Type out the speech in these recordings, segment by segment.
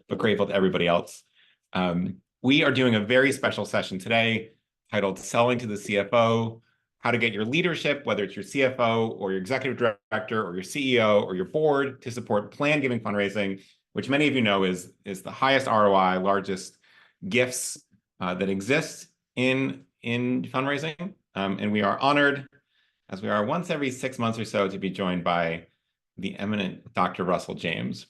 but grateful to everybody else. We are doing a very special session today titled Selling to the CFO, how to get your leadership, whether it's your CFO or your executive director or your CEO or your board, to support plan giving fundraising, which many of you know is the highest ROI, largest gifts that exist in fundraising. And we are honored, as we are once every 6 months or so, to be joined by the eminent Dr. Russell James.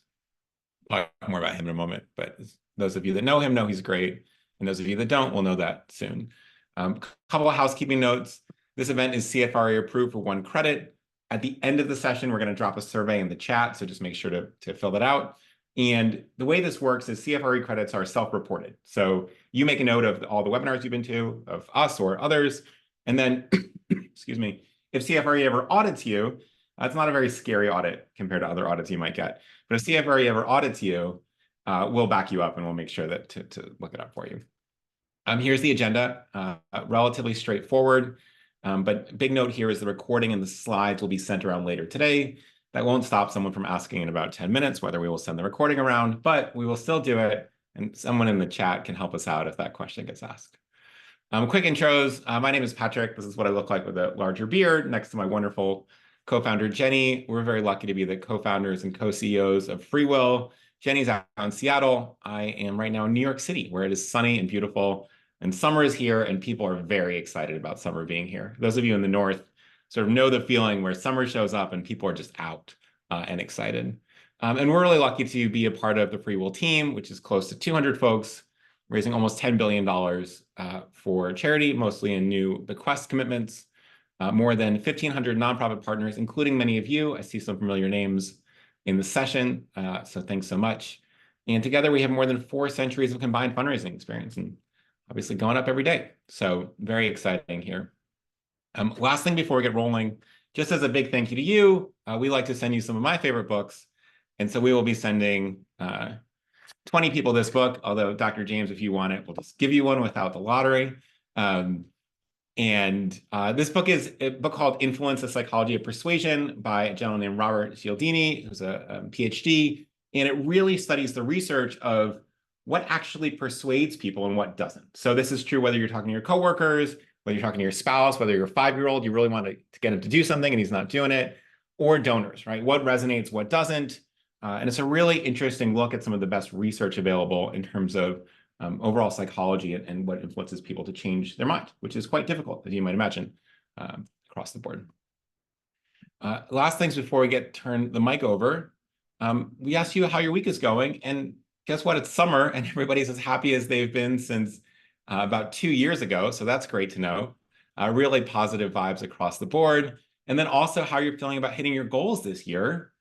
I'll talk more about him in a moment, but those of you that know him know he's great, and those of you that don't will know that soon. Couple of housekeeping notes. This event is CFRA approved for 1 credit. At the end of the session, we're going to drop a survey in the chat, so just make sure to fill that out. And the way this works is CFRE credits are self-reported. So you make a note of all the webinars you've been to, of us or others, and then, excuse me, if CFRE ever audits you, it's not a very scary audit compared to other audits you might get. But if CFRE ever audits you, we'll back you up and we'll make sure that to look it up for you. Here's the agenda, relatively straightforward. But big note here is the recording and the slides will be sent around later today. That won't stop someone from asking in about 10 minutes whether we will send the recording around, but we will still do it. And someone in the chat can help us out if that question gets asked. Quick intros. My name is Patrick. This is what I look like with a larger beard next to my wonderful co-founder, Jenny. We're very lucky to be the co-founders and co-CEOs of FreeWill. Jenny's out in Seattle. I am right now in New York City, where it is sunny and beautiful. And summer is here, and people are very excited about summer being here. Those of you in the North sort of know the feeling where summer shows up and people are just out and excited. And we're really lucky to be a part of the FreeWill team, which is close to 200 folks, raising almost $10 billion for charity, mostly in new bequest commitments. More than 1,500 nonprofit partners, including many of you. I see some familiar names in the session, so thanks so much. And together we have more than 4 centuries of combined fundraising experience, and obviously going up every day. So very exciting here. Last thing before we get rolling, just as a big thank you to you, we like to send you some of my favorite books. And so we will be sending 20 people this book, although Dr. James, if you want it, we'll just give you one without the lottery. This book is a book called Influence: The Psychology of Persuasion by a gentleman named Robert Cialdini, who's a PhD. And it really studies the research of what actually persuades people and what doesn't. So this is true whether you're talking to your coworkers, whether you're talking to your spouse, whether you're a 5-year-old, you really want to get him to do something and he's not doing it, or donors, right? What resonates, what doesn't. And it's a really interesting look at some of the best research available in terms of overall psychology and what influences people to change their mind, which is quite difficult, as you might imagine, across the board. Last things before we turn the mic over, we asked you how your week is going, and guess what? It's summer, and everybody's as happy as they've been since about 2 years ago, so that's great to know. Really positive vibes across the board. And then also how you're feeling about hitting your goals this year.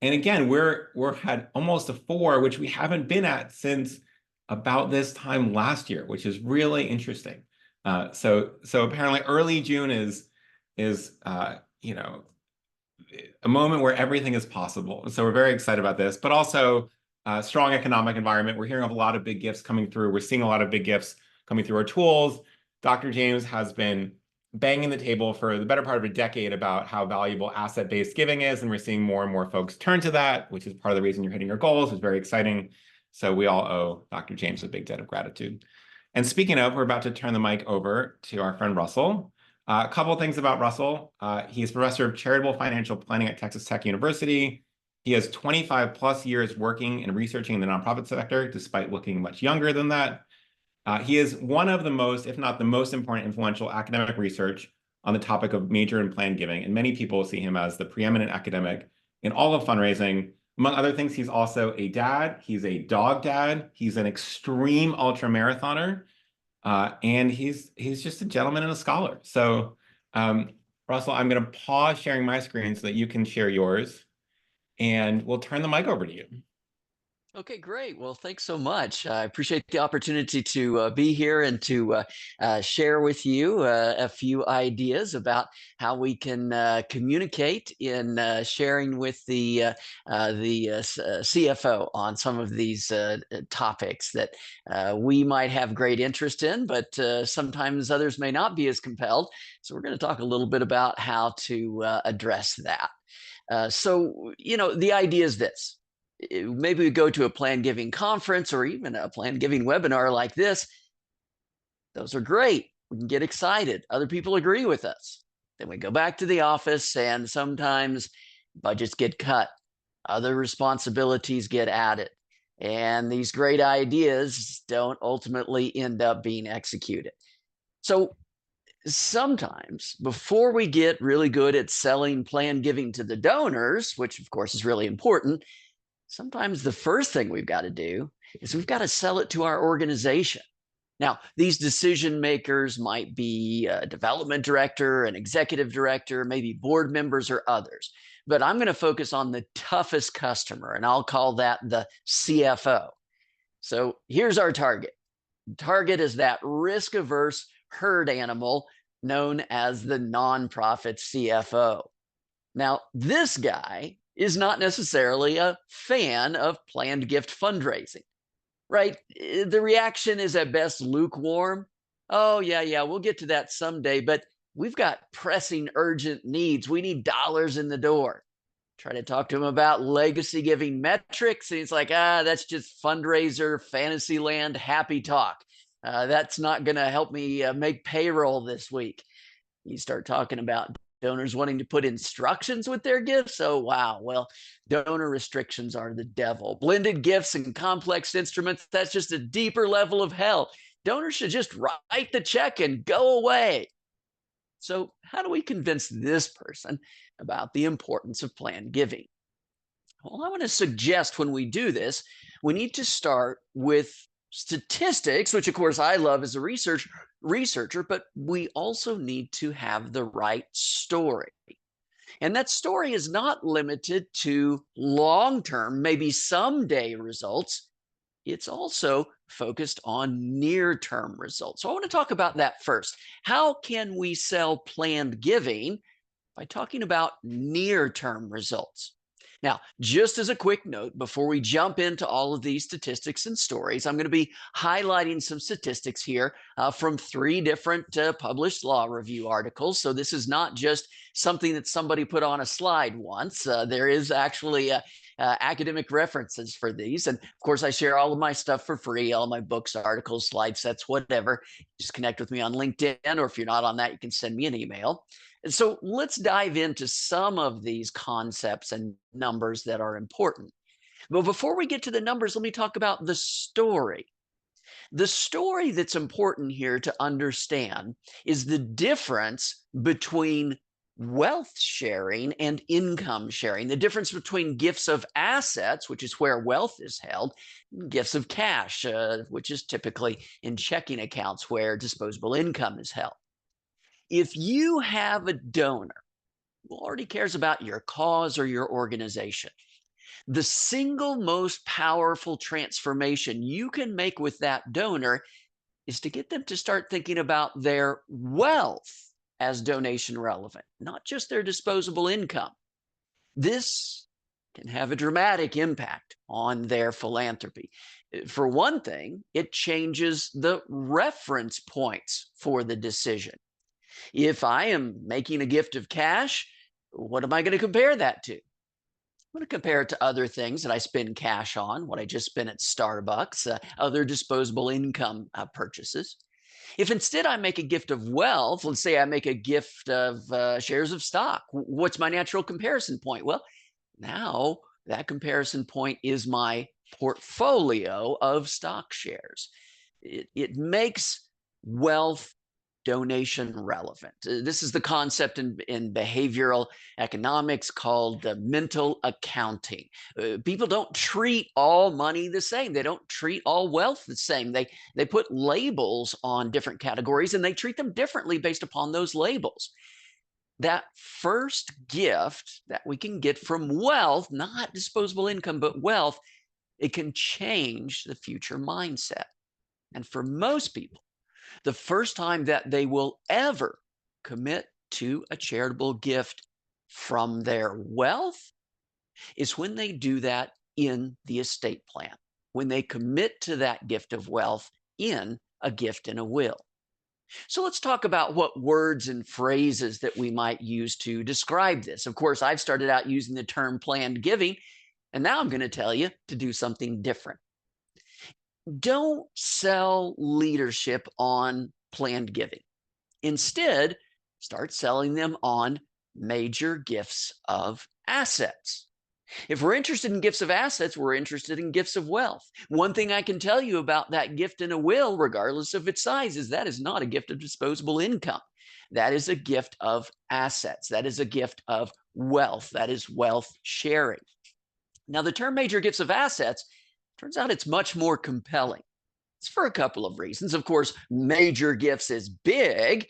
And again, we're at almost a 4, which we haven't been at since about this time last year, which is really interesting. So apparently early June is you know, a moment where everything is possible. So we're very excited about this, but also strong economic environment. We're hearing of a lot of big gifts coming through. We're seeing a lot of big gifts coming through our tools. Dr. James has been banging the table for the better part of a decade about how valuable asset-based giving is, and we're seeing more and more folks turn to that, which is part of the reason you're hitting your goals. It's very exciting. So we all owe Dr. James a big debt of gratitude. And speaking of, we're about to turn the mic over to our friend Russell. A couple of things about Russell. He's professor of Charitable Financial Planning at Texas Tech University. He has 25 plus years working and researching in the nonprofit sector, despite looking much younger than that. He is one of the most, if not the most important, influential academic research on the topic of major and planned giving. And many people see him as the preeminent academic in all of fundraising. Among other things, he's also a dad. He's a dog dad. He's an extreme ultra marathoner. And he's just a gentleman and a scholar. So Russell, I'm going to pause sharing my screen so that you can share yours. And we'll turn the mic over to you. Okay, great. Well, thanks so much. I appreciate the opportunity to be here and to share with you a few ideas about how we can communicate in sharing with the CFO on some of these topics that we might have great interest in, but sometimes others may not be as compelled. So we're going to talk a little bit about how to address that. So, the idea is this. maybe we go to a plan giving conference or even a plan giving webinar like this. Those are great. We can get excited. Other people agree with us. Then we go back to the office, and sometimes budgets get cut, other responsibilities get added, and these great ideas don't ultimately end up being executed. So sometimes before we get really good at selling plan giving to the donors, which of course is really important, sometimes the first thing we've got to do is we've got to sell it to our organization. Now, these decision makers might be a development director, an executive director, maybe board members or others. But I'm going to focus on the toughest customer, and I'll call that the CFO. So here's our target. Target is that risk averse herd animal known as the nonprofit CFO. Now, this guy is not necessarily a fan of planned gift fundraising, right? The reaction is at best lukewarm. Oh, yeah, we'll get to that someday, but we've got pressing, urgent needs. We need dollars in the door. Try to talk to him about legacy giving metrics, and he's like, that's just fundraiser, fantasy land, happy talk. That's not going to help me make payroll this week. You start talking about donors wanting to put instructions with their gifts. Oh, wow. Well, donor restrictions are the devil. Blended gifts and complex instruments, that's just a deeper level of hell. Donors should just write the check and go away. So how do we convince this person about the importance of planned giving? Well, I want to suggest when we do this, we need to start with statistics, which of course I love as a researcher, but we also need to have the right story. And that story is not limited to long-term, maybe someday results. It's also focused on near-term results. So I want to talk about that first. How can we sell planned giving? By talking about near-term results. Now, just as a quick note, before we jump into all of these statistics and stories, I'm going to be highlighting some statistics here from 3 different published law review articles. So this is not just something that somebody put on a slide once. There is actually academic references for these. And of course, I share all of my stuff for free, all my books, articles, slide sets, whatever. Just connect with me on LinkedIn, or if you're not on that, you can send me an email. And so let's dive into some of these concepts and numbers that are important. But before we get to the numbers, let me talk about the story. The story that's important here to understand is the difference between wealth sharing and income sharing, the difference between gifts of assets, which is where wealth is held, and gifts of cash, which is typically in checking accounts where disposable income is held. If you have a donor who already cares about your cause or your organization, the single most powerful transformation you can make with that donor is to get them to start thinking about their wealth as donation relevant, not just their disposable income. This can have a dramatic impact on their philanthropy. For one thing, it changes the reference points for the decision. If I am making a gift of cash, what am I going to compare that to? I'm going to compare it to other things that I spend cash on, what I just spent at Starbucks, other disposable income purchases. If instead I make a gift of wealth, let's say I make a gift of shares of stock, what's my natural comparison point? Well, now that comparison point is my portfolio of stock shares. It makes wealth donation relevant. This is the concept in behavioral economics called mental accounting. People don't treat all money the same. They don't treat all wealth the same. They put labels on different categories, and they treat them differently based upon those labels. That first gift that we can get from wealth, not disposable income, but wealth, it can change the future mindset. And for most people, the first time that they will ever commit to a charitable gift from their wealth is when they do that in the estate plan, when they commit to that gift of wealth in a gift and a will. So let's talk about what words and phrases that we might use to describe this. Of course, I've started out using the term planned giving. And now I'm going to tell you to do something different. Don't sell leadership on planned giving. Instead, start selling them on major gifts of assets. If we're interested in gifts of assets, we're interested in gifts of wealth. One thing I can tell you about that gift in a will, regardless of its size, is that is not a gift of disposable income. That is a gift of assets. That is a gift of wealth. That is wealth sharing. Now, the term major gifts of assets, turns out it's much more compelling. It's for a couple of reasons. Of course, major gifts is big,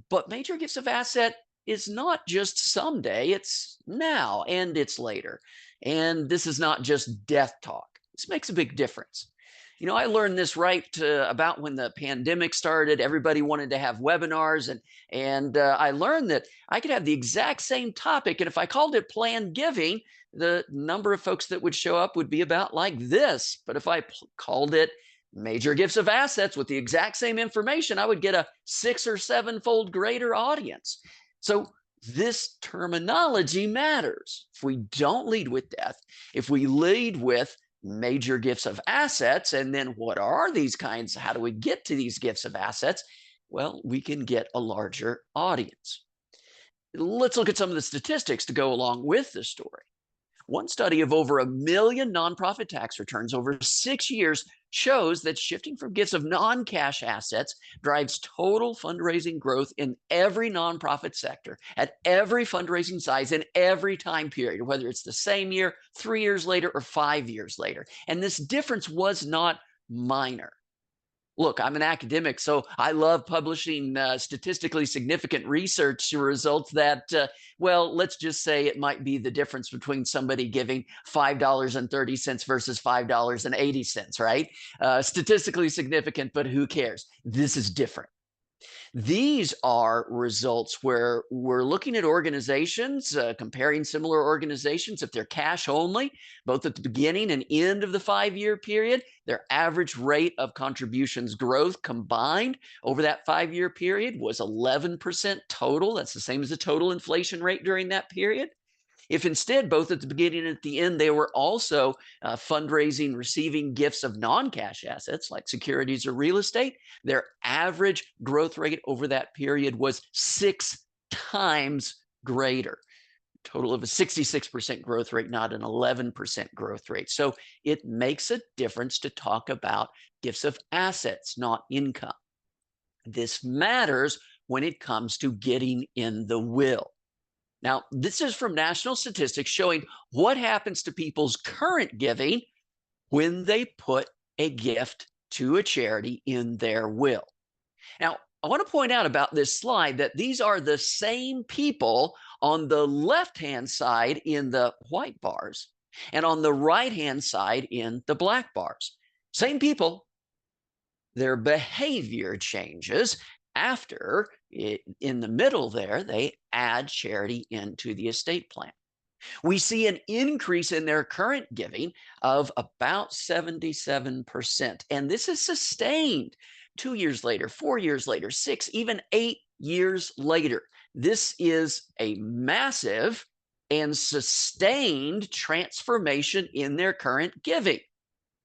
but major gifts of asset is not just someday, it's now and it's later. And this is not just death talk. This makes a big difference. You know, I learned this right about when the pandemic started. Everybody wanted to have webinars, and I learned that I could have the exact same topic, and if I called it planned giving, the number of folks that would show up would be about like this. But if I called it major gifts of assets with the exact same information, I would get a 6 or 7-fold greater audience. So this terminology matters. If we don't lead with death, if we lead with major gifts of assets, and then what are these kinds? How do we get to these gifts of assets? Well, we can get a larger audience. Let's look at some of the statistics to go along with this story. One study of over 1 million nonprofit tax returns over 6 years shows that shifting from gifts of non-cash assets drives total fundraising growth in every nonprofit sector, at every fundraising size, in every time period, whether it's the same year, 3 years later, or 5 years later. And this difference was not minor. Look, I'm an academic, so I love publishing statistically significant research results that, well, let's just say it might be the difference between somebody giving $5.30 versus $5.80, right? Statistically significant, but who cares? This is different. These are results where we're looking at organizations, comparing similar organizations. If they're cash only, both at the beginning and end of the 5-year period, their average rate of contributions growth combined over that 5-year period was 11% total. That's the same as the total inflation rate during that period. If instead, both at the beginning and at the end, they were also fundraising, receiving gifts of non-cash assets like securities or real estate, their average growth rate over that period was 6 times greater. Total of a 66% growth rate, not an 11% growth rate. So it makes a difference to talk about gifts of assets, not income. This matters when it comes to getting in the will. Now, this is from national statistics showing what happens to people's current giving when they put a gift to a charity in their will. Now, I want to point out about this slide that these are the same people on the left-hand side in the white bars and on the right-hand side in the black bars. Same people. Their behavior changes after, in the middle there, they add charity into the estate plan. We see an increase in their current giving of about 77%. And this is sustained 2 years later, 4 years later, 6, even 8 years later. This is a massive and sustained transformation in their current giving.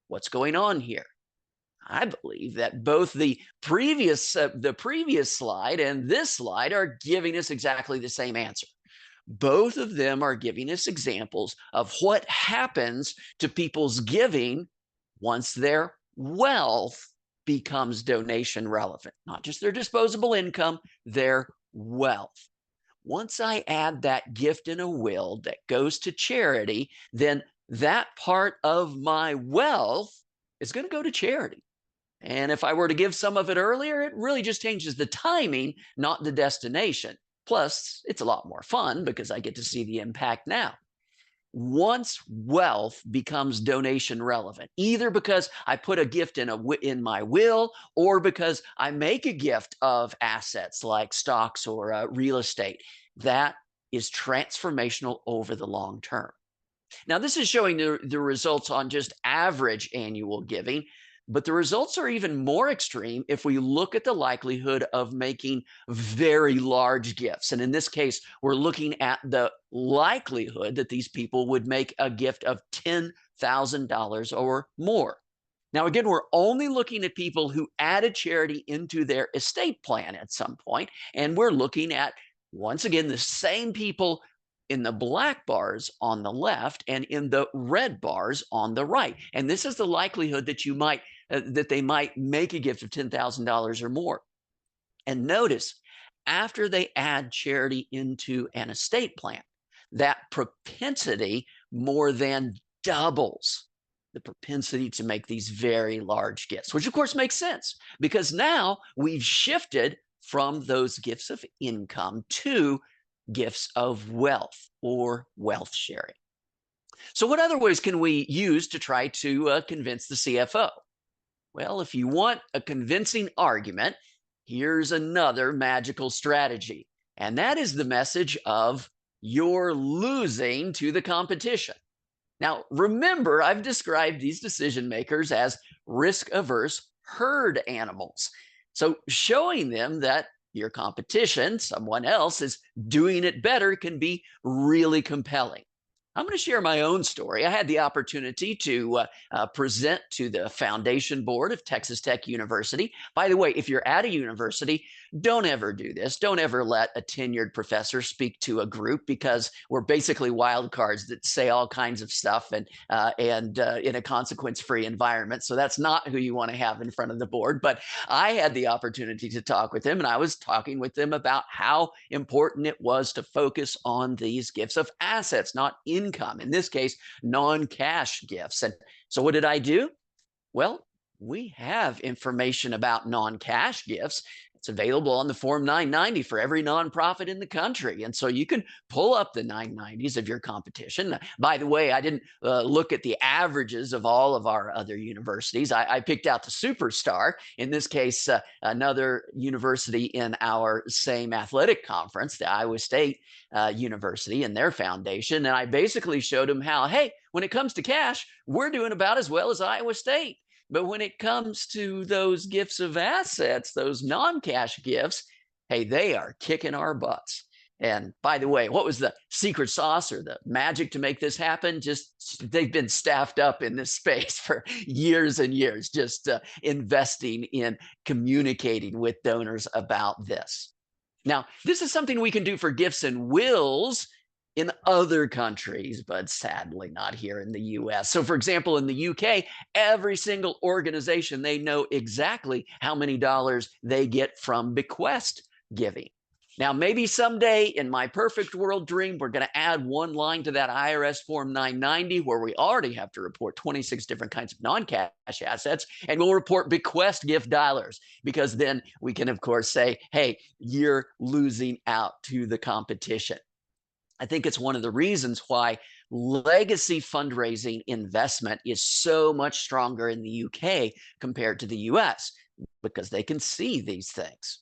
What's going on here? I believe that both the previous slide and this slide are giving us exactly the same answer. Both of them are giving us examples of what happens to people's giving once their wealth becomes donation relevant, not just their disposable income, their wealth. Once I add that gift in a will that goes to charity, then that part of my wealth is going to go to charity. And if I were to give some of it earlier, it really just changes the timing, not the destination. Plus, it's a lot more fun because I get to see the impact now. Once wealth becomes donation relevant, either because I put a gift in my will or because I make a gift of assets like stocks or real estate, that is transformational over the long term. Now, this is showing the results on just average annual giving. But the results are even more extreme if we look at the likelihood of making very large gifts. And in this case, we're looking at the likelihood that these people would make a gift of $10,000 or more. Now, again, we're only looking at people who added charity into their estate plan at some point, and we're looking at, once again, the same people in the black bars on the left and in the red bars on the right. And this is the likelihood that that they might make a gift of $10,000 or more. And notice, after they add charity into an estate plan, that propensity more than doubles the propensity to make these very large gifts, which of course makes sense because now we've shifted from those gifts of income to gifts of wealth or wealth sharing. So what other ways can we use to try to convince the CFO? Well, if you want a convincing argument, here's another magical strategy. And that is the message of you're losing to the competition. Now, remember, I've described these decision makers as risk-averse herd animals. So showing them that your competition, someone else, is doing it better can be really compelling. I'm going to share my own story. I had the opportunity to present to the foundation board of Texas Tech University. By the way, if you're at a university, don't ever do this. Don't ever let a tenured professor speak to a group because we're basically wild cards that say all kinds of stuff and in a consequence-free environment. So that's not who you want to have in front of the board. But I had the opportunity to talk with them, and I was talking with them about how important it was to focus on these gifts of assets, not income. In this case, non-cash gifts. And so what did I do? Well, we have information about non-cash gifts. It's available on the Form 990 for every nonprofit in the country. And so you can pull up the 990s of your competition. By the way, I didn't look at the averages of all of our other universities. I picked out the superstar, in this case, another university in our same athletic conference, the Iowa State University and their foundation. And I basically showed them how, hey, when it comes to cash, we're doing about as well as Iowa State. But when it comes to those gifts of assets, those non-cash gifts, hey, they are kicking our butts. And by the way, what was the secret sauce or the magic to make this happen? Just they've been staffed up in this space for years and years, just investing in communicating with donors about this. Now, this is something we can do for gifts and wills in other countries, but sadly not here in the US. So for example, in the UK, every single organization, they know exactly how many dollars they get from bequest giving. Now, maybe someday in my perfect world dream, we're going to add one line to that IRS Form 990 where we already have to report 26 different kinds of non-cash assets, and we'll report bequest gift dollars, because then we can, of course, say, hey, you're losing out to the competition. I think it's one of the reasons why legacy fundraising investment is so much stronger in the UK compared to the US, because they can see these things.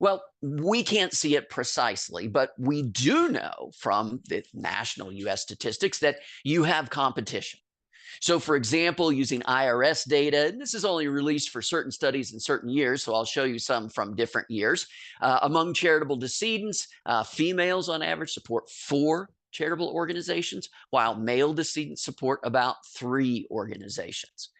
Well, we can't see it precisely, but we do know from the national US statistics that you have competition. So for example, using IRS data, and this is only released for certain studies in certain years, so I'll show you some from different years. Among charitable decedents, females on average support 4 charitable organizations, while male decedents support about 3 organizations.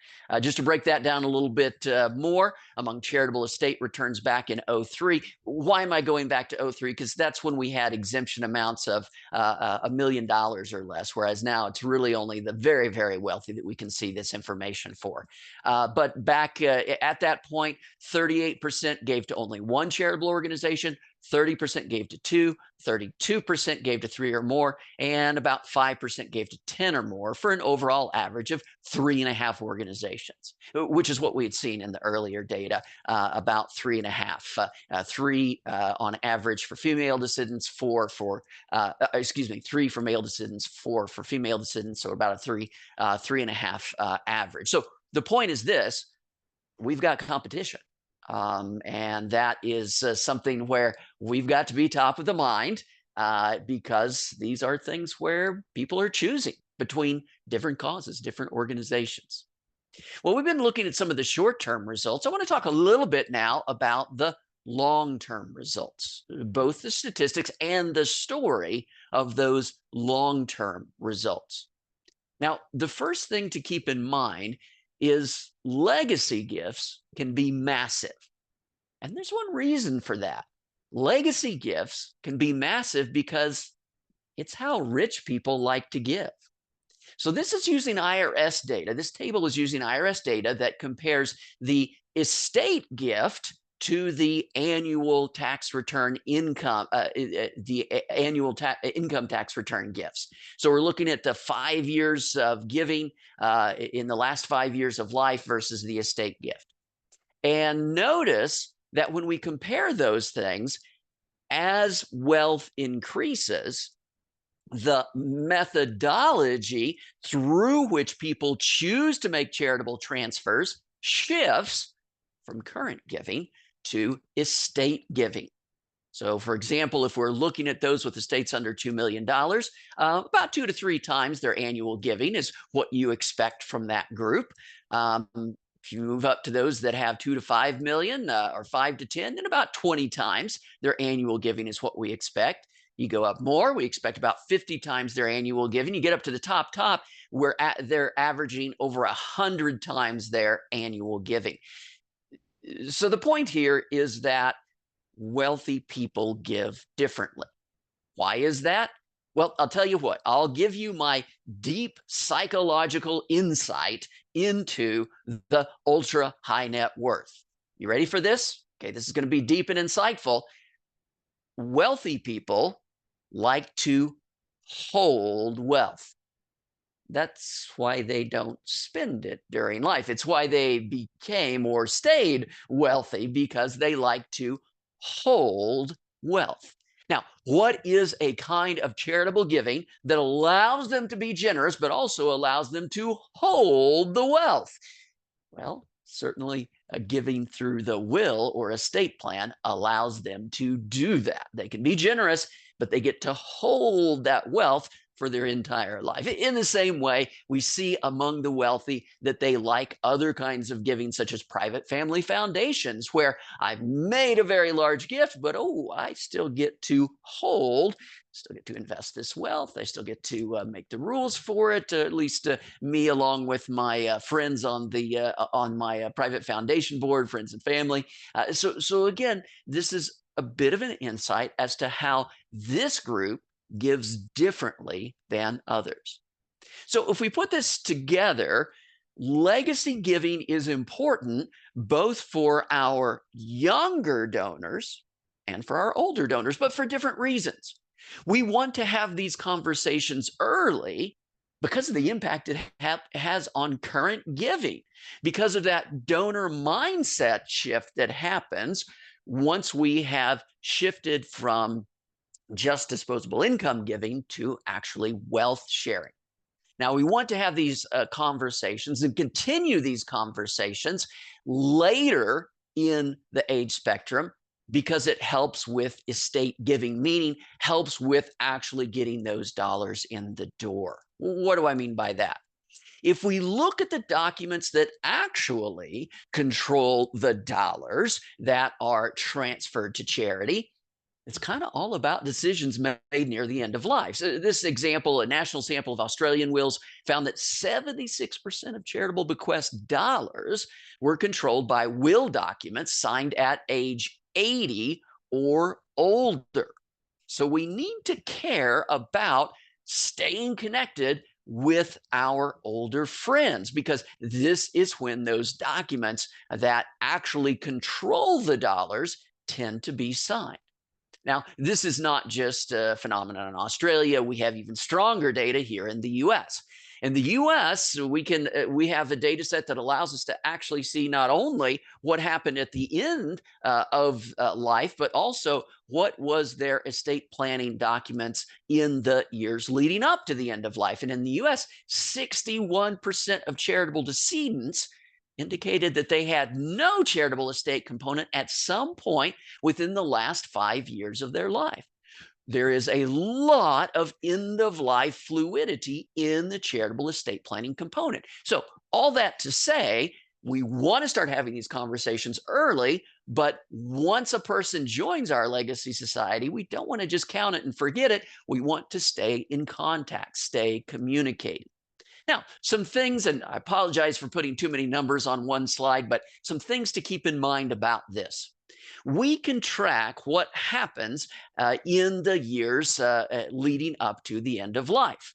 Just to break that down a little bit more, among charitable estate returns back in 2003. Why am I going back to 2003? Because that's when we had exemption amounts of $1 million or less, whereas now it's really only the very, very wealthy that we can see this information for. But back at that point, 38% gave to only 1 charitable organization, 30% gave to 2, 32% gave to 3 or more, and about 5% gave to 10 or more, for an overall average of 3.5 organizations, which is what we had seen in the earlier data, about 3.5. 3 on average for female descendants, 3 for male descendants, 4 for female descendants, so about a 3.5 average. So the point is this: we've got competition. And that is something where we've got to be top of the mind, because these are things where people are choosing between different causes, different organizations. Well, we've been looking at some of the short-term results. I want to talk a little bit now about the long-term results, both the statistics and the story of those long-term results. Now, the first thing to keep in mind is legacy gifts can be massive. And there's one reason for that. Legacy gifts can be massive because it's how rich people like to give. So this is using IRS data. This table is using IRS data that compares the estate gift to the annual tax return income, income tax return gifts. So we're looking at the 5 years of giving in the last 5 years of life versus the estate gift. And notice that when we compare those things, as wealth increases, the methodology through which people choose to make charitable transfers shifts from current giving to estate giving. So, for example, if we're looking at those with estates under $2 million, about 2 to 3 times their annual giving is what you expect from that group. If you move up to those that have 2 to 5 million or 5 to 10, then about 20 times their annual giving is what we expect. You go up more, we expect about 50 times their annual giving. You get up to the top, they're averaging over 100 times their annual giving. So the point here is that wealthy people give differently. Why is that? Well, I'll tell you what, I'll give you my deep psychological insight into the ultra high net worth. You ready for this? Okay, this is going to be deep and insightful. Wealthy people like to hold wealth. That's why they don't spend it during life. It's why they became or stayed wealthy, because they like to hold wealth. Now, what is a kind of charitable giving that allows them to be generous, but also allows them to hold the wealth? Well, certainly giving through the will or estate plan allows them to do that. They can be generous, but they get to hold that wealth for their entire life. In the same way, we see among the wealthy that they like other kinds of giving, such as private family foundations, where I've made a very large gift, but I still get to hold, still get to invest this wealth. I still get to make the rules for it, at least me along with my friends on my private foundation board, friends and family. So again, this is a bit of an insight as to how this group gives differently than others. So if we put this together, legacy giving is important both for our younger donors and for our older donors, but for different reasons. We want to have these conversations early because of the impact it has on current giving, because of that donor mindset shift that happens once we have shifted from just disposable income giving to actually wealth sharing. Now, we want to have these conversations and continue these conversations later in the age spectrum, because it helps with estate giving, meaning helps with actually getting those dollars in the door. What do I mean by that? If we look at the documents that actually control the dollars that are transferred to charity, it's kind of all about decisions made near the end of life. So this example, a national sample of Australian wills found that 76% of charitable bequest dollars were controlled by will documents signed at age 80 or older. So we need to care about staying connected with our older friends, because this is when those documents that actually control the dollars tend to be signed. Now, this is not just a phenomenon in Australia. We have even stronger data here in the US. In the US, we have a data set that allows us to actually see not only what happened at the end of life, but also what was their estate planning documents in the years leading up to the end of life. And in the US, 61% of charitable decedents indicated that they had no charitable estate component at some point within the last 5 years of their life. there is a lot of end-of-life fluidity in the charitable estate planning component. So all that to say, we want to start having these conversations early, but once a person joins our legacy society, we don't want to just count it and forget it. We want to stay in contact, stay communicating. Now, some things, and I apologize for putting too many numbers on one slide, but some things to keep in mind about this. We can track what happens in the years leading up to the end of life.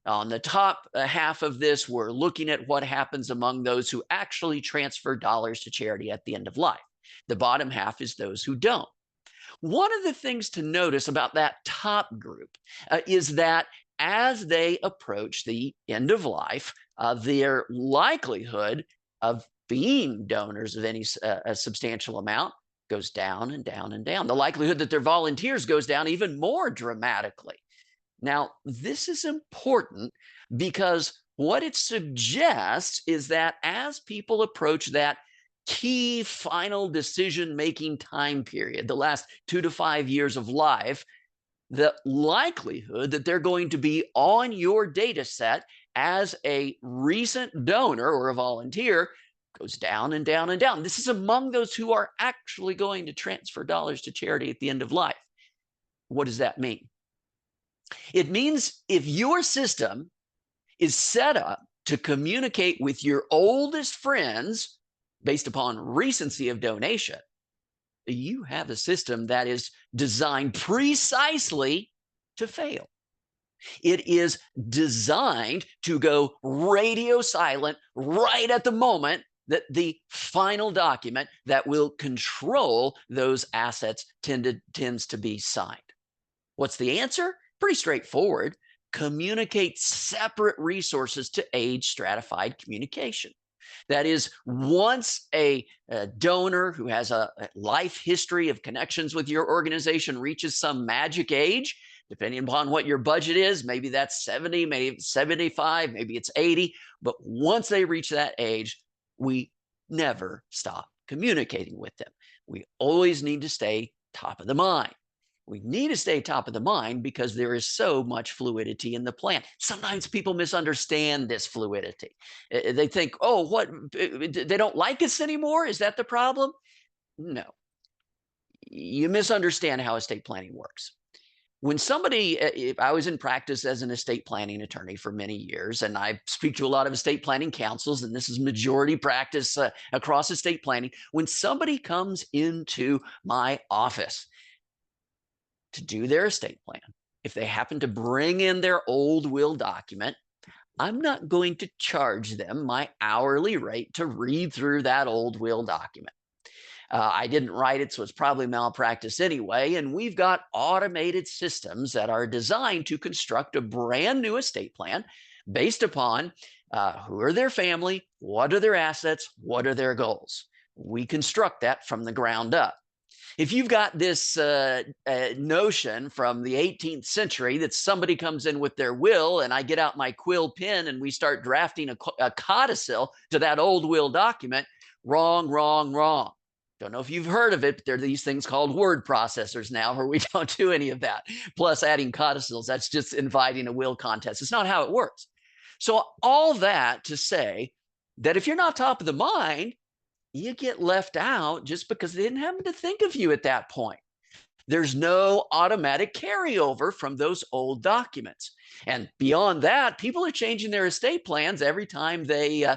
On the top half of this, we're looking at what happens among those who actually transfer dollars to charity at the end of life. The bottom half is those who don't. One of the things to notice about that top group is that as they approach the end of life, their likelihood of being donors of any a substantial amount goes down and down and down. The likelihood that they're volunteers goes down even more dramatically. Now, this is important because what it suggests is that as people approach that key final decision-making time period, the last 2 to 5 years of life, the likelihood that they're going to be on your data set as a recent donor or a volunteer goes down and down and down. This is among those who are actually going to transfer dollars to charity at the end of life. What does that mean? It means if your system is set up to communicate with your oldest friends based upon recency of donation, you have a system that is designed precisely to fail. It is designed to go radio silent right at the moment that the final document that will control those assets tends to be signed. What's the answer? Pretty straightforward. Communicate separate resources to aid stratified communication. That is, once a donor who has a life history of connections with your organization reaches some magic age, depending upon what your budget is, maybe that's 70, maybe it's 75, maybe it's 80. But once they reach that age, we never stop communicating with them. We always need to stay top of the mind. We need to stay top of the mind because there is so much fluidity in the plan. Sometimes people misunderstand this fluidity. They think, oh, what? They don't like us anymore? Is that the problem? No. You misunderstand how estate planning works. When somebody, I was in practice as an estate planning attorney for many years, and I speak to a lot of estate planning councils, and this is majority practice across estate planning. When somebody comes into my office to do their estate plan, if they happen to bring in their old will document, I'm not going to charge them my hourly rate to read through that old will document. I didn't write it, so it's probably malpractice anyway. And we've got automated systems that are designed to construct a brand new estate plan based upon who are their family, what are their assets, what are their goals. We construct that from the ground up. If you've got this notion from the 18th century that somebody comes in with their will and I get out my quill pen and we start drafting a codicil to that old will document, wrong, wrong, wrong. Don't know if you've heard of it, but there are these things called word processors now where we don't do any of that. Plus adding codicils, that's just inviting a will contest. It's not how it works. So all that to say that if you're not top of the mind, you get left out just because they didn't happen to think of you at that point. There's no automatic carryover from those old documents. And beyond that, people are changing their estate plans every time they,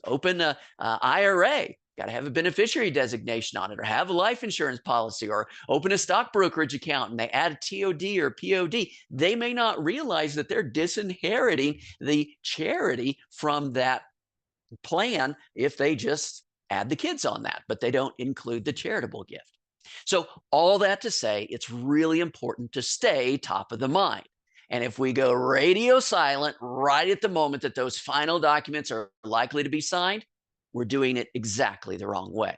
open a IRA. Got to have a beneficiary designation on it, or have a life insurance policy, or open a stock brokerage account and they add a TOD or POD. They may not realize that they're disinheriting the charity from that plan if they just add the kids on that, but they don't include the charitable gift. So all that to say, it's really important to stay top of the mind. And if we go radio silent right at the moment that those final documents are likely to be signed, we're doing it exactly the wrong way.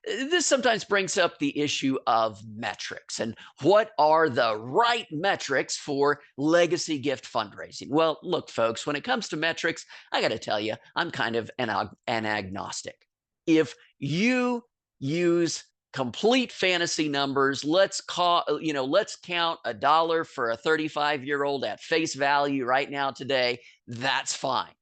This sometimes brings up the issue of metrics and what are the right metrics for legacy gift fundraising. Well, look, folks, when it comes to metrics, I got to tell you, I'm kind of an agnostic. If you use complete fantasy numbers. Let's count $1 for a 35-year-old at face value right now today. That's fine.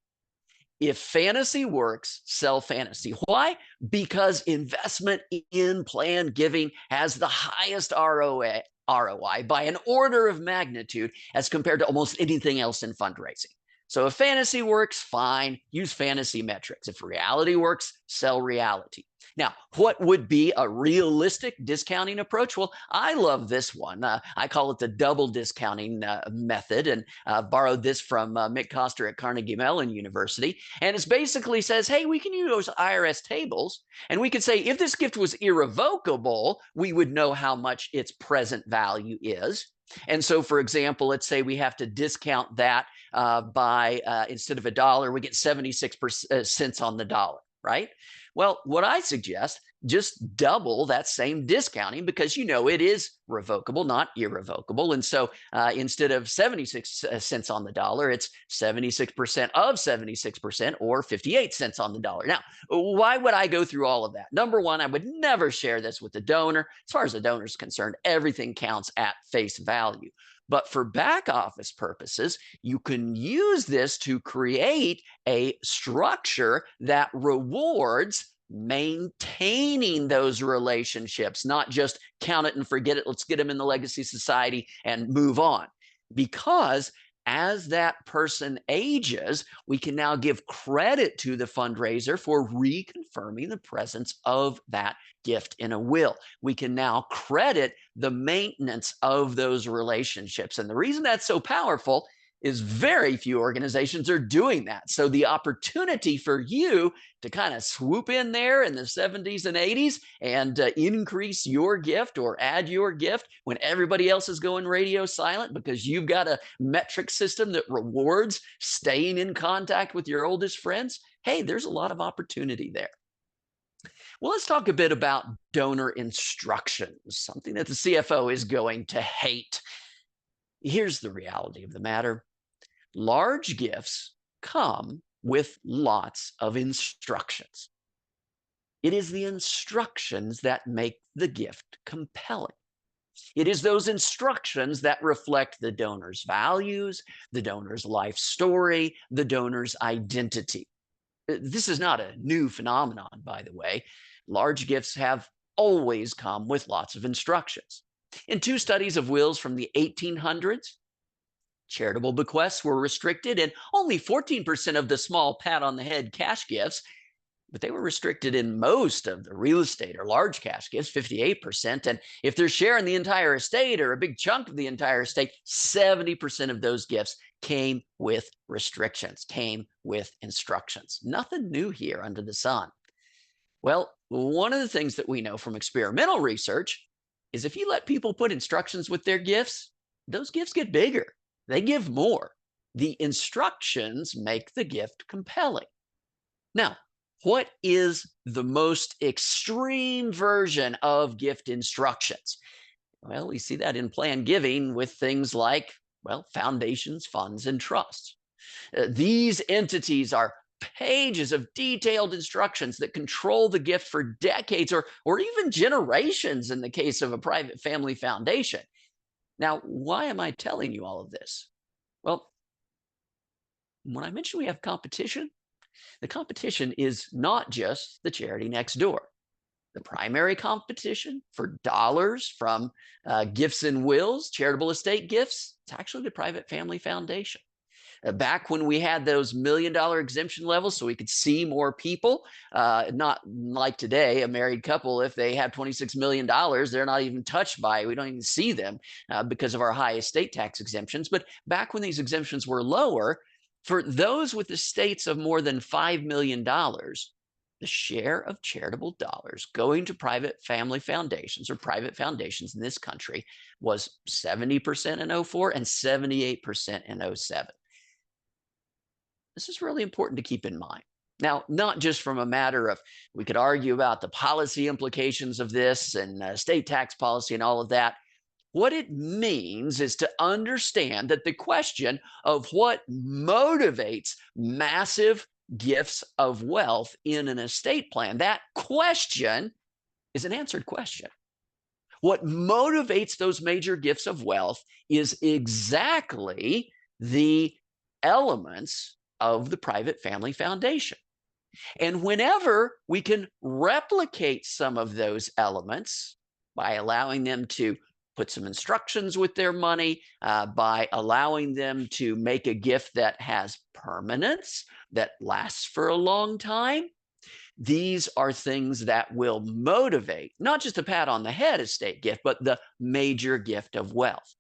If fantasy works, sell fantasy. Why? Because investment in planned giving has the highest ROI by an order of magnitude as compared to almost anything else in fundraising. So if fantasy works, fine, use fantasy metrics. If reality works, sell reality. Now, what would be a realistic discounting approach? Well, I love this one. I call it the double discounting method, and borrowed this from Mick Koster at Carnegie Mellon University. And it basically says, hey, we can use those IRS tables, and we could say if this gift was irrevocable, we would know how much its present value is. And so, for example, let's say we have to discount that by instead of $1, we get 76 cents on the dollar, right? Well, what I suggest, just double that same discounting because it is revocable, not irrevocable. And so instead of 76 cents on the dollar, it's 76% of 76% or 58 cents on the dollar. Now, why would I go through all of that? Number one, I would never share this with the donor. As far as the donor is concerned, everything counts at face value. But for back office purposes, you can use this to create a structure that rewards maintaining those relationships, not just count it and forget it. Let's get them in the legacy society and move on. Because as that person ages, we can now give credit to the fundraiser for reconfirming the presence of that gift in a will. We can now credit the maintenance of those relationships. And the reason that's so powerful is very few organizations are doing that. So the opportunity for you to kind of swoop in there in the 70s and 80s and increase your gift or add your gift when everybody else is going radio silent because you've got a metric system that rewards staying in contact with your oldest friends, hey, there's a lot of opportunity there. Well, let's talk a bit about donor instructions, something that the CFO is going to hate. Here's the reality of the matter. Large gifts come with lots of instructions. It is the instructions that make the gift compelling. It is those instructions that reflect the donor's values, the donor's life story, the donor's identity. This is not a new phenomenon, by the way. Large gifts have always come with lots of instructions. In two studies of wills from the 1800s, charitable bequests were restricted, and only 14% of the small pat on the head cash gifts, but they were restricted in most of the real estate or large cash gifts, 58%. And if they're sharing the entire estate or a big chunk of the entire estate, 70% of those gifts came with restrictions, came with instructions. Nothing new here under the sun. Well, one of the things that we know from experimental research is if you let people put instructions with their gifts, those gifts get bigger. They give more. The instructions make the gift compelling. Now, what is the most extreme version of gift instructions? Well, we see that in planned giving with things like, foundations, funds, and trusts. These entities are pages of detailed instructions that control the gift for decades or even generations in the case of a private family foundation. Now, why am I telling you all of this? Well, when I mention we have competition, the competition is not just the charity next door. The primary competition for dollars from gifts and wills, charitable estate gifts, it's actually the private family foundation. Back when we had those $1 million exemption levels so we could see more people, not like today, a married couple, if they have $26 million, they're not even touched by it. We don't even see them because of our high estate tax exemptions. But back when these exemptions were lower, for those with estates of more than $5 million, the share of charitable dollars going to private family foundations or private foundations in this country was 70% in 04 and 78% in 07. This is really important to keep in mind. Now, not just from a matter of, we could argue about the policy implications of this and state tax policy and all of that. What it means is to understand that the question of what motivates massive gifts of wealth in an estate plan, that question is an answered question. What motivates those major gifts of wealth is exactly the elements of the private family foundation. And whenever we can replicate some of those elements by allowing them to put some instructions with their money, by allowing them to make a gift that has permanence, that lasts for a long time, these are things that will motivate not just a pat on the head estate gift, but the major gift of wealth.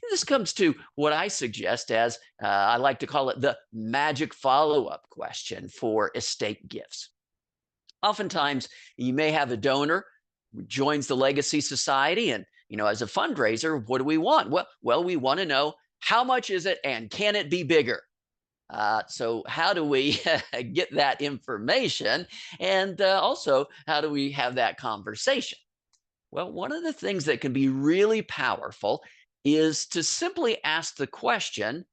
This comes to what I suggest as I like to call it the magic follow-up question for estate gifts. Oftentimes, you may have a donor who joins the Legacy Society, and as a fundraiser, what do we want? Well, we want to know how much is it and can it be bigger? So how do we get that information? And also, how do we have that conversation? Well, one of the things that can be really powerful is to simply ask the question,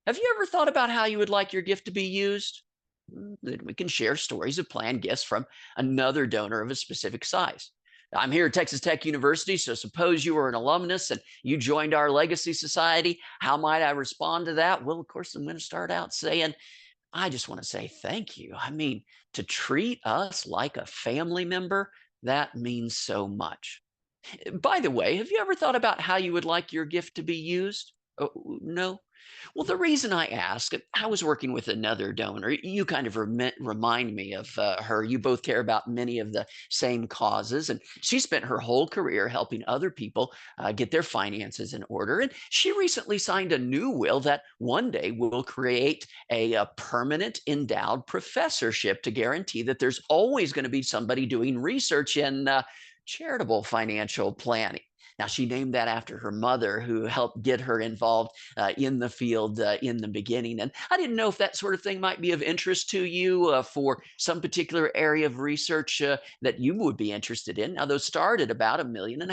have you ever thought about how you would like your gift to be used? Then we can share stories of planned gifts from another donor of a specific size. I'm here at Texas Tech University, so suppose you were an alumnus and you joined our Legacy Society. How might I respond to that? Well, of course, I'm going to start out saying, I just want to say thank you. I mean, to treat us like a family member, that means so much. By the way, have you ever thought about how you would like your gift to be used? Oh, no? Well, the reason I ask, I was working with another donor. You kind of remind me of her. You both care about many of the same causes. And she spent her whole career helping other people get their finances in order. And she recently signed a new will that one day will create a permanent endowed professorship to guarantee that there's always going to be somebody doing research in charitable financial planning. Now, she named that after her mother, who helped get her involved in the field in the beginning. And I didn't know if that sort of thing might be of interest to you for some particular area of research that you would be interested in. Now, those start at about $1.5 million, and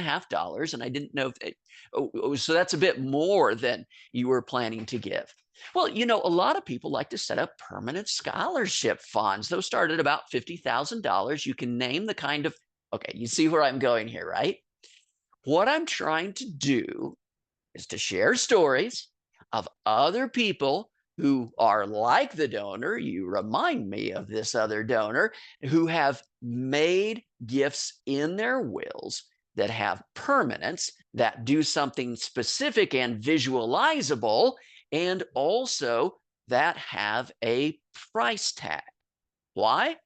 I didn't know if so that's a bit more than you were planning to give. Well, a lot of people like to set up permanent scholarship funds. Those start at about $50,000. You can name the kind of, okay, you see where I'm going here, right? What I'm trying to do is to share stories of other people who are like the donor. You remind me of this other donor who have made gifts in their wills that have permanence, that do something specific and visualizable, and also that have a price tag. Why?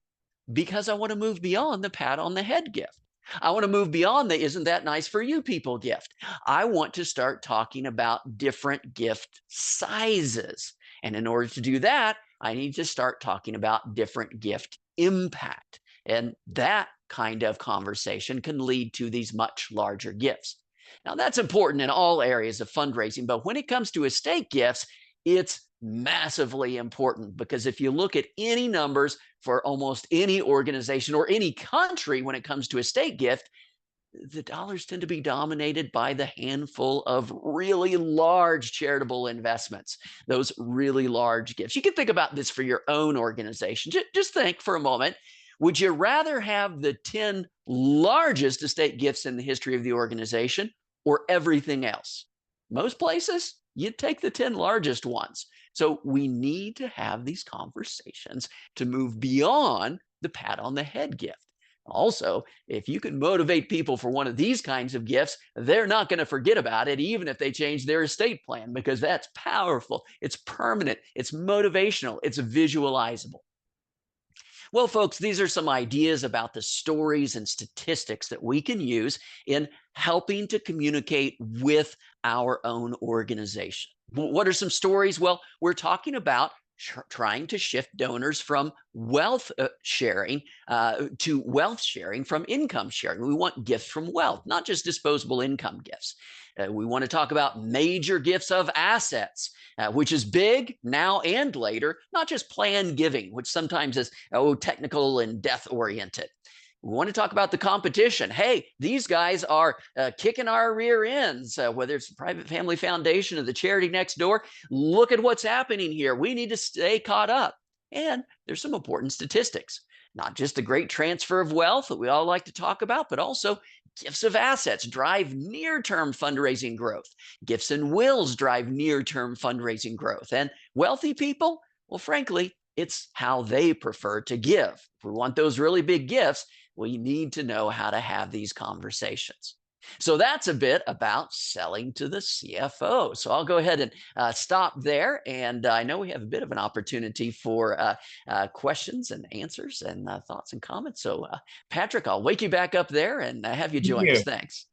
Because I want to move beyond the pat on the head gift. I want to move beyond the isn't that nice for you people gift. I want to start talking about different gift sizes. And in order to do that, I need to start talking about different gift impact. And that kind of conversation can lead to these much larger gifts. Now, that's important in all areas of fundraising, but when it comes to estate gifts, it's massively important, because if you look at any numbers for almost any organization or any country when it comes to estate gift, the dollars tend to be dominated by the handful of really large charitable investments, those really large gifts. You can think about this for your own organization. Just think for a moment. Would you rather have the 10 largest estate gifts in the history of the organization or everything else? Most places, you'd take the 10 largest ones. So we need to have these conversations to move beyond the pat on the head gift. Also, if you can motivate people for one of these kinds of gifts, they're not going to forget about it, even if they change their estate plan, because that's powerful. It's permanent. It's motivational. It's visualizable. Well, folks, these are some ideas about the stories and statistics that we can use in helping to communicate with our own organization. What are some stories? Well, we're talking about trying to shift donors from wealth sharing to wealth sharing from income sharing. We want gifts from wealth, not just disposable income gifts. We want to talk about major gifts of assets, which is big now and later, not just planned giving, which sometimes is technical and death oriented. We want to talk about the competition. Hey, these guys are kicking our rear ends, whether it's the private family foundation or the charity next door. Look at what's happening here. We need to stay caught up. And there's some important statistics. not just the great transfer of wealth that we all like to talk about, but also gifts of assets drive near-term fundraising growth. Gifts and wills drive near-term fundraising growth. And wealthy people, well, frankly, it's how they prefer to give. If we want those really big gifts, we need to know how to have these conversations. So that's a bit about selling to the CFO. So I'll go ahead and stop there. And I know we have a bit of an opportunity for questions and answers and thoughts and comments. So Patrick, I'll wake you back up there and have you Thank join us. you. Thanks.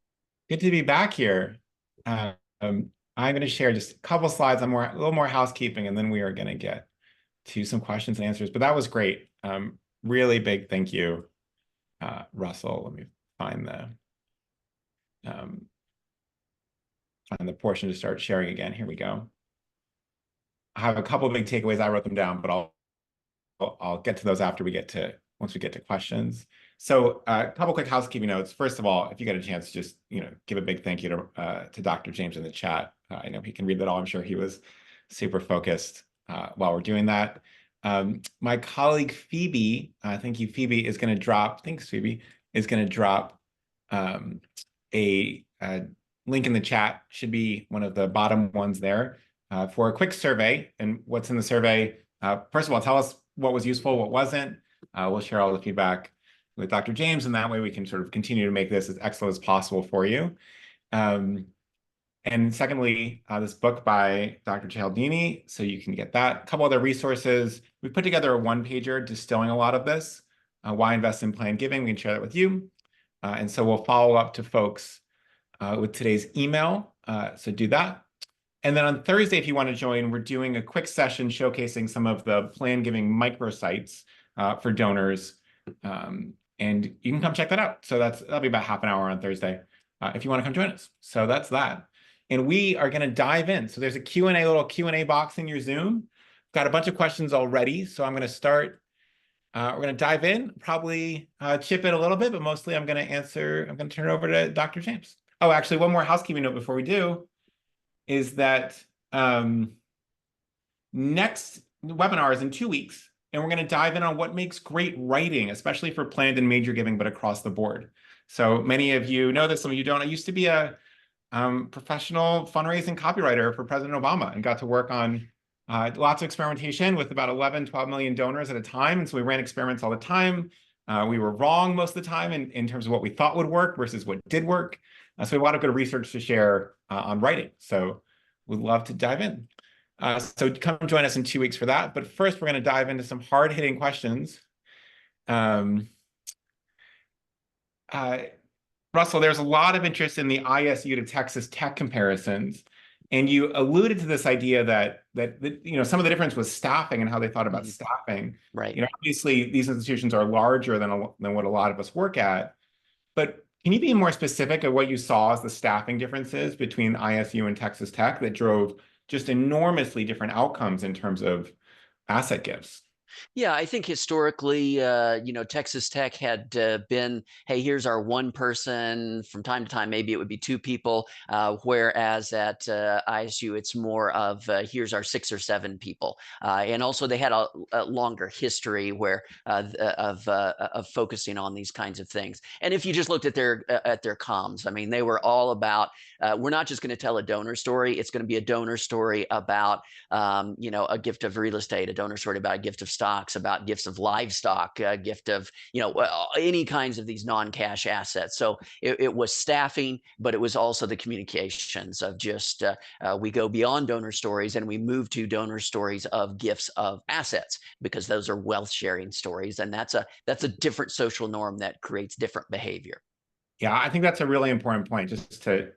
Good to be back here. Um, I'm going to share just a couple slides on a little more housekeeping, and then we are going to get to some questions and answers. But that was great. Really big thank you, Russell. Let me find the portion to start sharing again. Here we go. I have a couple of big takeaways. I wrote them down, but I'll get to those once we get to questions. So a couple quick housekeeping notes. First of all, if you get a chance, just give a big thank you to Dr. James in the chat. I know he can read that all. I'm sure he was super focused while we're doing that. My colleague Phoebe, thank you, Phoebe, is going to drop. Thanks, Phoebe, is going to drop a link in the chat. Should be one of the bottom ones there for a quick survey. And what's in the survey? First of all, tell us what was useful, what wasn't. We'll share all the feedback with Dr. James, and that way we can sort of continue to make this as excellent as possible for you. And secondly, this book by Dr. Cialdini, so you can get that. A couple other resources. We put together a one-pager distilling a lot of this. Why invest in planned giving? We can share that with you. And so we'll follow up to folks with today's email. So do that. And then on Thursday, if you want to join, we're doing a quick session showcasing some of the planned giving microsites for donors. And you can come check that out. So that'll be about half an hour on Thursday if you want to come join us. So that's that. And we are going to dive in. So there's a little Q&A box in your Zoom. Got a bunch of questions already. So I'm going to start. We're going to dive in, probably chip in a little bit, but mostly I'm going to turn it over to Dr. James. Oh, actually, one more housekeeping note before we do is that next webinar is in 2 weeks. And we're going to dive in on what makes great writing, especially for planned and major giving, but across the board. So many of you know this, some of you don't. I used to be a professional fundraising copywriter for President Obama and got to work on lots of experimentation with about 11, 12 million donors at a time. And so we ran experiments all the time. We were wrong most of the time in terms of what we thought would work versus what did work. So we have a lot of good research to share on writing. So we'd love to dive in. So come join us in 2 weeks for that. But first, we're going to dive into some hard-hitting questions. Russell, there's a lot of interest in the ISU to Texas Tech comparisons. And you alluded to this idea that some of the difference was staffing and how they thought about staffing. Right. Obviously, these institutions are larger than what a lot of us work at. But can you be more specific of what you saw as the staffing differences between ISU and Texas Tech that drove just enormously different outcomes in terms of asset gifts? Yeah, I think historically, Texas Tech had been, hey, here's our one person. From time to time, maybe it would be two people. Whereas at ISU, it's more of here's our 6 or 7 people. And also, they had a longer history of focusing on these kinds of things. And if you just looked at their comms, I mean, they were all about we're not just going to tell a donor story. It's going to be a donor story about a gift of real estate, a donor story about a gift of stocks, about gifts of livestock, a gift of, any kinds of these non-cash assets. So it was staffing, but it was also the communications of just, we go beyond donor stories and we move to donor stories of gifts of assets, because those are wealth sharing stories. And that's a different social norm that creates different behavior. Yeah, I think that's a really important point. Just to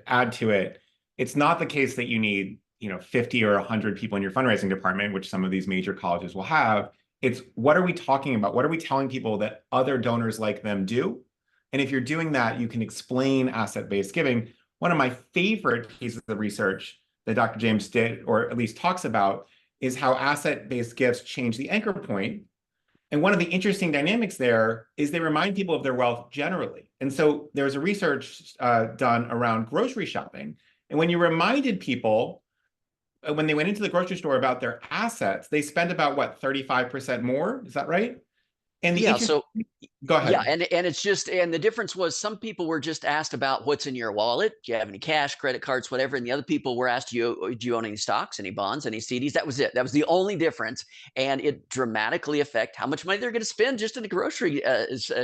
add to it, it's not the case that you need 50 or 100 people in your fundraising department, which some of these major colleges will have. It's what are we talking about? What are we telling people that other donors like them do? And if you're doing that, you can explain asset-based giving. One of my favorite pieces of research that Dr. James did, or at least talks about, is how asset-based gifts change the anchor point. And one of the interesting dynamics there is they remind people of their wealth generally. And so there's a research done around grocery shopping. And when you reminded people, when they went into the grocery store about their assets, they spent about, 35% more? Is that right? And the Yeah. interesting, So go yeah, ahead. and it's just, and the difference was some people were just asked about what's in your wallet. Do you have any cash, credit cards, whatever? And the other people were asked, do you own any stocks, any bonds, any CDs? That was it. That was the only difference, and it dramatically affect how much money they're going to spend just in the grocery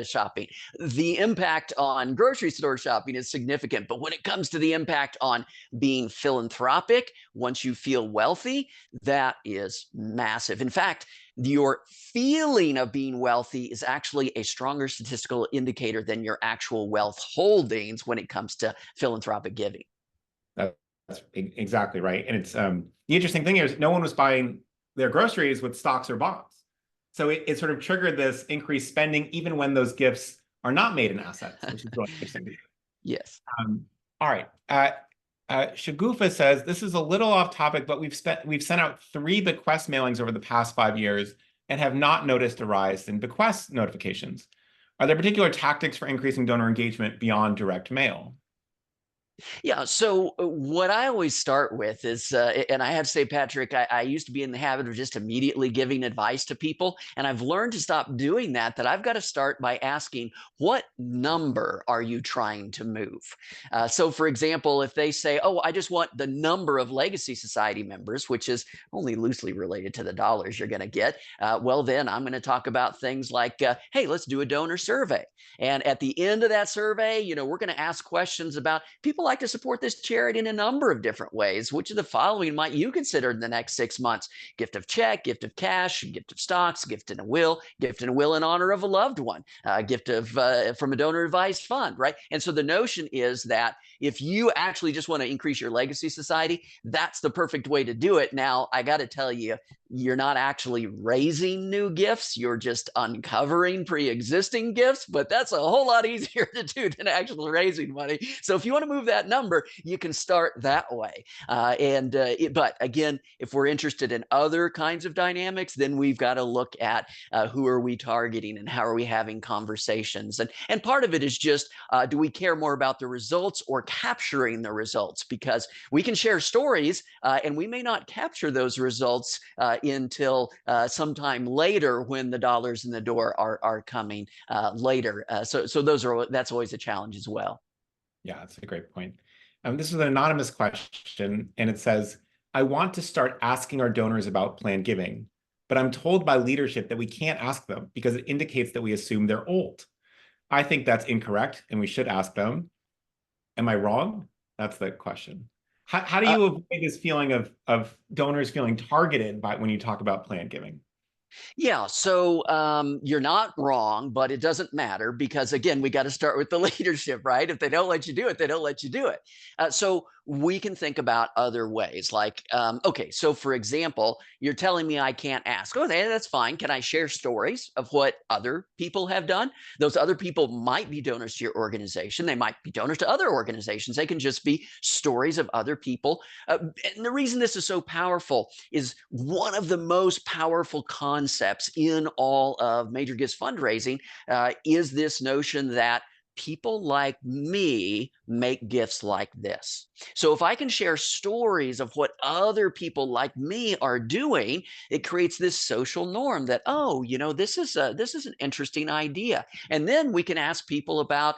shopping. The impact on grocery store shopping is significant, but when it comes to the impact on being philanthropic, once you feel wealthy, that is massive. In fact, your feeling of being wealthy is actually a stronger statistical indicator than your actual wealth holdings when it comes to philanthropic giving. That's exactly right. And it's the interesting thing is no one was buying their groceries with stocks or bonds. So it sort of triggered this increased spending even when those gifts are not made in assets, which is really interesting. Yes. All right. Shagufa says this is a little off topic, but we've sent out 3 bequest mailings over the past 5 years and have not noticed a rise in bequest notifications. Are there particular tactics for increasing donor engagement beyond direct mail? Yeah. So what I always start with is, and I have to say, Patrick, I used to be in the habit of just immediately giving advice to people, and I've learned to stop doing that. That I've got to start by asking, what number are you trying to move? So, for example, if they say, "Oh, I just want the number of Legacy Society members," which is only loosely related to the dollars you're going to get, well, then I'm going to talk about things like, "Hey, let's do a donor survey." And at the end of that survey, we're going to ask questions about people like to support this charity in a number of different ways. Which of the following might you consider in the next 6 months? Gift of check, gift of cash, gift of stocks, gift in a will in honor of a loved one, gift of from a donor advised fund, right? And so the notion is that if you actually just want to increase your Legacy Society, that's the perfect way to do it. Now, I got to tell you, you're not actually raising new gifts. You're just uncovering pre-existing gifts, but that's a whole lot easier to do than actually raising money. So if you want to move that number, you can start that way. But again, if we're interested in other kinds of dynamics, then we've got to look at who are we targeting and how are we having conversations. And part of it is just, do we care more about the results or capturing the results? Because we can share stories and we may not capture those results until sometime later when the dollars in the door are coming later. So that's always a challenge as well. Yeah, that's a great point. This is an anonymous question, and it says, I want to start asking our donors about planned giving, but I'm told by leadership that we can't ask them because it indicates that we assume they're old. I think that's incorrect, and we should ask them. Am I wrong? That's the question. How do you avoid this feeling of donors feeling targeted by when you talk about planned giving? Yeah, so you're not wrong, but it doesn't matter because, again, we got to start with the leadership, right? If they don't let you do it, they don't let you do it. So we can think about other ways. Like, okay, so for example, you're telling me I can't ask. Oh, that's fine. Can I share stories of what other people have done? Those other people might be donors to your organization. They might be donors to other organizations. They can just be stories of other people. And the reason this is so powerful is one of the most powerful concepts in all of major gifts fundraising is this notion that people like me make gifts like this. So if I can share stories of what other people like me are doing, it creates this social norm that, oh, this is an interesting idea. And then we can ask people about,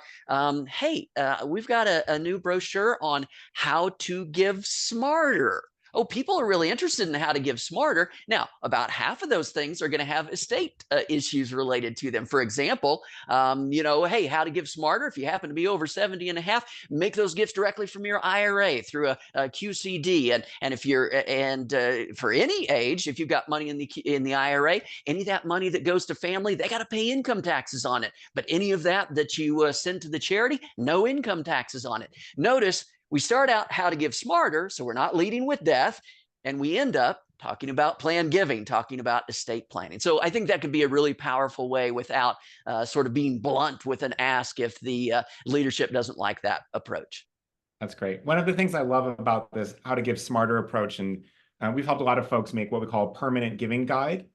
hey, we've got a new brochure on how to give smarter. Oh, people are really interested in how to give smarter. Now, about half of those things are going to have estate issues related to them. For example, hey, how to give smarter. If you happen to be over 70 and a half, make those gifts directly from your IRA through a QCD. And if you're, and for any age, if you've got money in the IRA, any of that money that goes to family, they got to pay income taxes on it. But any of that you send to the charity, no income taxes on it. Notice we start out how to give smarter, so we're not leading with death, and we end up talking about planned giving, talking about estate planning. So I think that could be a really powerful way without sort of being blunt with an ask if the leadership doesn't like that approach. That's great. One of the things I love about this how to give smarter approach, and we've helped a lot of folks make what we call a permanent giving guide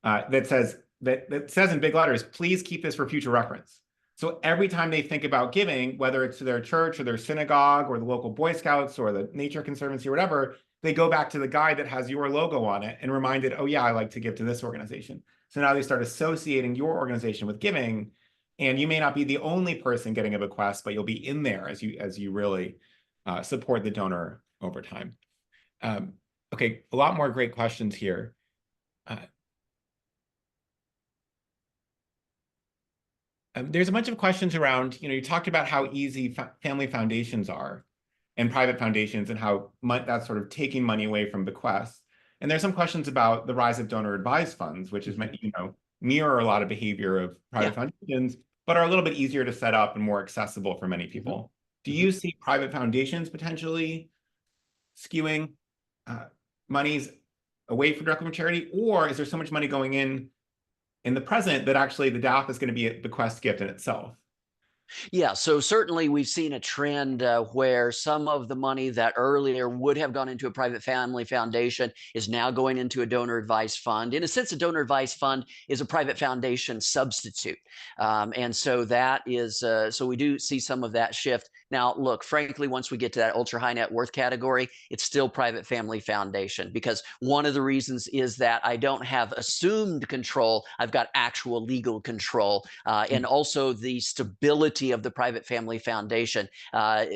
that says in big letters, please keep this for future reference. So every time they think about giving, whether it's to their church or their synagogue or the local Boy Scouts or the Nature Conservancy or whatever, they go back to the guide that has your logo on it and reminded, oh yeah, I like to give to this organization. So now they start associating your organization with giving, and you may not be the only person getting a bequest, but you'll be in there as you really support the donor over time. Okay, a lot more great questions here. There's a bunch of questions around, you talked about how easy family foundations are and private foundations and how that's sort of taking money away from bequests. And there's some questions about the rise of donor advised funds, which is meant, mirror a lot of behavior of private foundations, but are a little bit easier to set up and more accessible for many people. Do you see private foundations potentially skewing monies away from directly from charity, or is there so much money going in the present that actually the DAF is going to be a bequest gift in itself? Yeah, so certainly we've seen a trend where some of the money that earlier would have gone into a private family foundation is now going into a donor advised fund. In a sense, a donor advised fund is a private foundation substitute. And so that is, so we do see some of that shift. Now, look, frankly, once we get to that ultra high net worth category, it's still private family foundation, because one of the reasons is that I don't have assumed control. I've got actual legal control, and also the stability of the private family foundation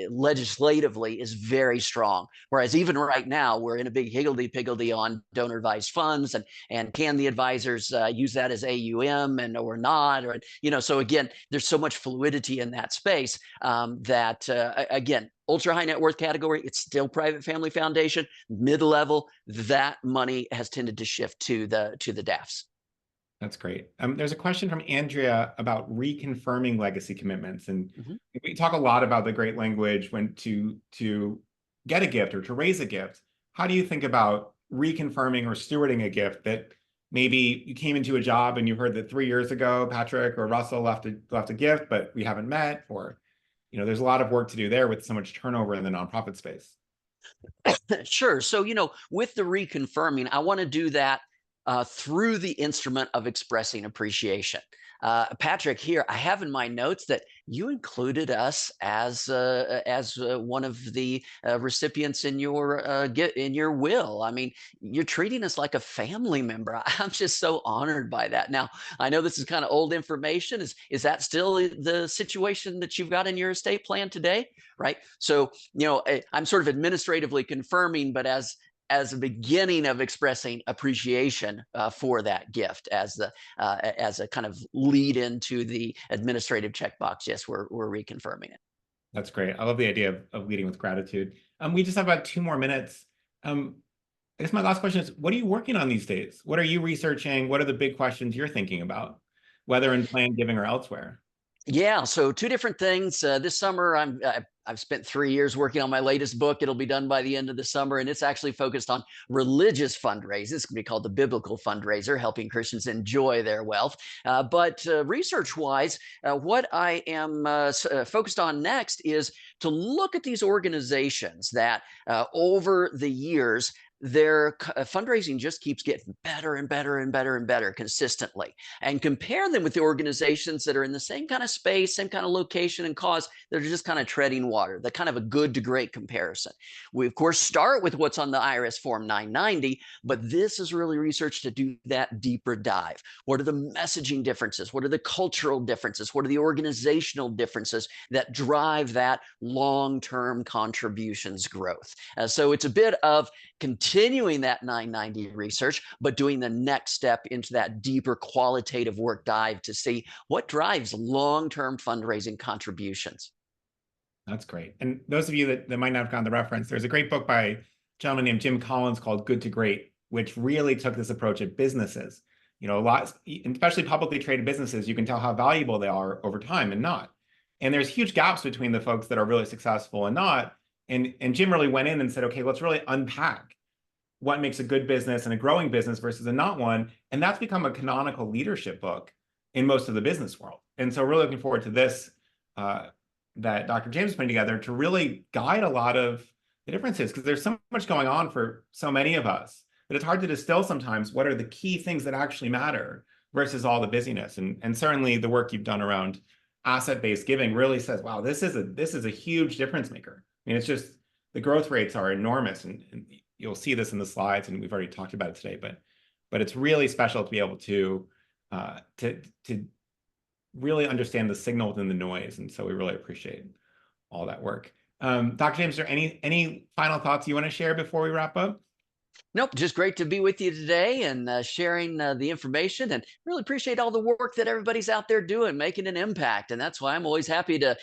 legislatively is very strong. Whereas even right now, we're in a big higgledy-piggledy on donor advised funds, and can the advisors use that as AUM or not? Or, so again, there's so much fluidity in that space that again, ultra high net worth category, it's still private family foundation. Mid-level, that money has tended to shift to the DAFs. That's great. There's a question from Andrea about reconfirming legacy commitments. And we talk a lot about the great language when to get a gift or to raise a gift. How do you think about reconfirming or stewarding a gift that maybe you came into a job and you heard that 3 years ago, Patrick or Russell left a gift, but we haven't met, or, there's a lot of work to do there with so much turnover in the nonprofit space. Sure. So, with the reconfirming, I want to do that through the instrument of expressing appreciation. Patrick, here I have in my notes that you included us as one of the recipients in your will. I mean, you're treating us like a family member. I'm just so honored by that. Now, I know this is kind of old information. Is that still the situation that you've got in your estate plan today? Right. So, I'm sort of administratively confirming, but as a beginning of expressing appreciation for that gift, as a kind of lead into the administrative checkbox. Yes, we're reconfirming it. That's great. I love the idea of leading with gratitude. We just have about 2 more minutes. I guess my last question is, what are you working on these days? What are you researching? What are the big questions you're thinking about, whether in planned giving or elsewhere? Yeah, so 2 different things. This summer, I've spent 3 years working on my latest book. It'll be done by the end of the summer, and it's actually focused on religious fundraising. It's going to be called The Biblical Fundraiser, helping Christians enjoy their wealth. But research-wise, what I am focused on next is to look at these organizations that over the years, their fundraising just keeps getting better and better and better and better consistently, and compare them with the organizations that are in the same kind of space, same kind of location and cause, that are just kind of treading water. The kind of a good to great comparison. We of course start with what's on the IRS Form 990, but this is really research to do that deeper dive. What are the messaging differences? What are the cultural differences? What are the organizational differences that drive that long-term contributions growth? So it's a bit of continuing that 990 research, but doing the next step into that deeper qualitative work dive to see what drives long-term fundraising contributions. That's great. And those of you that might not have gotten the reference, there's a great book by a gentleman named Jim Collins called Good to Great, which really took this approach at businesses. A lot, especially publicly traded businesses, you can tell how valuable they are over time and not. And there's huge gaps between the folks that are really successful and not. And Jim really went in and said, okay, let's really unpack what makes a good business and a growing business versus a not one. And that's become a canonical leadership book in most of the business world. And so we're looking forward to this, that Dr. James is putting together to really guide a lot of the differences, because there's so much going on for so many of us that it's hard to distill sometimes what are the key things that actually matter versus all the busyness. And certainly the work you've done around asset-based giving really says, wow, this is a huge difference maker. I mean, it's just the growth rates are enormous, and you'll see this in the slides, and we've already talked about it today, but it's really special to be able to to really understand the signal within the noise. And so we really appreciate all that work. Dr. James, are there any final thoughts you want to share before we wrap up? Nope, just great to be with you today and sharing the information, and really appreciate all the work that everybody's out there doing, making an impact. And that's why I'm always happy to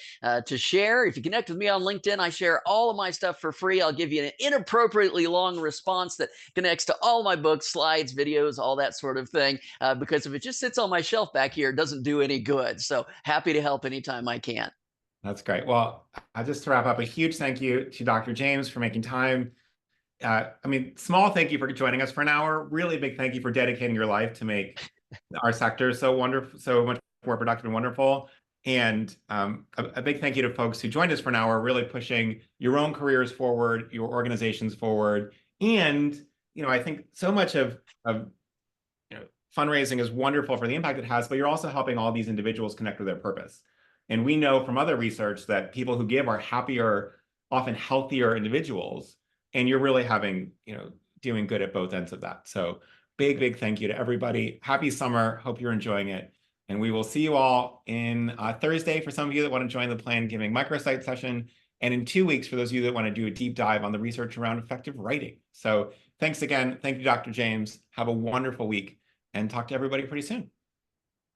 share. If you connect with me on LinkedIn, I share all of my stuff for free. I'll give you an inappropriately long response that connects to all my books, slides, videos, all that sort of thing. Because if it just sits on my shelf back here, it doesn't do any good. So happy to help anytime I can. That's great. Well, just to wrap up, a huge thank you to Dr. James for making time. I mean, small thank you for joining us for an hour. Really big thank you for dedicating your life to make our sector so wonderful, so much more productive and wonderful. And a big thank you to folks who joined us for an hour, really pushing your own careers forward, your organizations forward. And, I think so much of fundraising is wonderful for the impact it has, but you're also helping all these individuals connect with their purpose. And we know from other research that people who give are happier, often healthier individuals. And you're really doing good at both ends of that. So big thank you to everybody. Happy summer. Hope you're enjoying it. And we will see you all in Thursday for some of you that want to join the Plan Giving microsite session, and in 2 weeks for those of you that want to do a deep dive on the research around effective writing. So thanks again. Thank you, Dr. James. Have a wonderful week, and talk to everybody pretty soon.